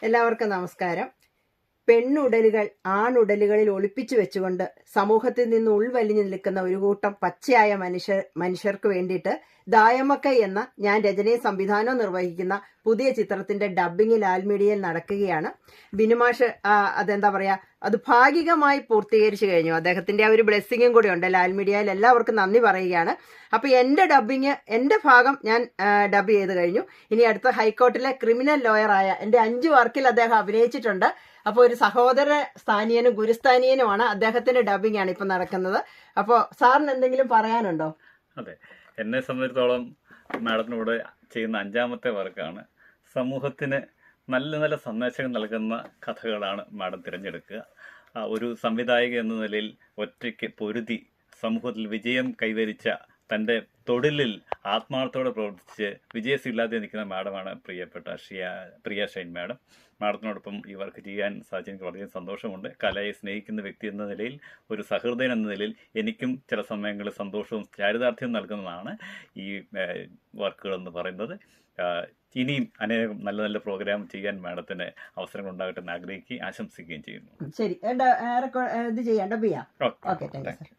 എല്ലാവർക്കും നമസ്കാരം. പെണ്ണുടലുകൾ ആണുടലുകളിൽ ഒളിപ്പിച്ചു വെച്ചുകൊണ്ട് സമൂഹത്തിൽ നിന്ന് ഉൾവലിഞ്ഞു നിൽക്കുന്ന ഒരു കൂട്ടം പച്ചയായ മനുഷ്യർക്ക് വേണ്ടിയിട്ട് ദായമക്ക എന്ന ഞാൻ രചനയും സംവിധാനവും നിർവഹിക്കുന്ന പുതിയ ചിത്രത്തിന്റെ ഡബ്ബിംഗ് ലാൽ മീഡിയയിൽ നടക്കുകയാണ്. ബിനുമാഷ് അതെന്താ പറയാ, അത് ഭാഗികമായി പൂർത്തീകരിച്ചു കഴിഞ്ഞു. അദ്ദേഹത്തിന്റെ ആ ഒരു ബ്ലെസ്സിങ്ങും കൂടി ഉണ്ട് ലാൽ മീഡിയയിൽ. എല്ലാവർക്കും നന്ദി പറയുകയാണ്. അപ്പൊ എന്റെ ഡബ്ബിങ്, എന്റെ ഭാഗം ഞാൻ ഡബ് ചെയ്ത് കഴിഞ്ഞു. ഇനി അടുത്ത ഹൈക്കോർട്ടിലെ ക്രിമിനൽ ലോയറായ എന്റെ 5 വർക്കിൽ അദ്ദേഹം അഭിനയിച്ചിട്ടുണ്ട്. അപ്പോൾ ഒരു സഹോദര സ്ഥാനീയനും ഗുരുസ്ഥാനീയനുമാണ്. അദ്ദേഹത്തിന്റെ ഡബിംഗ് ആണ് ഇപ്പൊ നടക്കുന്നത്. അപ്പോൾ സാറിന് എന്തെങ്കിലും പറയാനുണ്ടോ? അതെ, എന്നെ സംബന്ധിച്ചിടത്തോളം മാഡത്തിനോട് ചെയ്യുന്ന 5ാമത്തെ വർക്കാണ്. സമൂഹത്തിന് നല്ല നല്ല സന്ദേശങ്ങൾ നൽകുന്ന കഥകളാണ് മാഡം തിരഞ്ഞെടുക്കുക. ഒരു സംവിധായക എന്ന നിലയിൽ ഒറ്റയ്ക്ക് പൊരുതി സമൂഹത്തിൽ വിജയം കൈവരിച്ച തൻ്റെ തൊഴിലിൽ ആത്മാർത്ഥത്തോടെ പ്രവർത്തിച്ച് വിജയസില്ലാതെ നിൽക്കുന്ന മാഡമാണ് പ്രിയപ്പെട്ട പ്രിയ ഷൈൻ മാഡം. മാഡത്തിനോടൊപ്പം ഈ വർക്ക് ചെയ്യാൻ സാധിച്ച എനിക്ക് വളരെ സന്തോഷമുണ്ട്. കലയെ സ്നേഹിക്കുന്ന വ്യക്തി എന്ന നിലയിൽ, ഒരു സഹൃദയൻ എന്ന നിലയിൽ എനിക്കും ചില സമയങ്ങളിൽ സന്തോഷവും ചാരിതാർത്ഥ്യവും നൽകുന്നതാണ് ഈ വർക്കുകളെന്ന് പറയുന്നത്. ഇനിയും അനേകം നല്ല നല്ല പ്രോഗ്രാം ചെയ്യാൻ മാഡത്തിന് അവസരങ്ങൾ ഉണ്ടാകട്ടെ എന്ന് ആഗ്രഹിക്കുകയും ആശംസിക്കുകയും ചെയ്യുന്നു. ശരി, ഇത് ചെയ്യാം. Okay, thank you.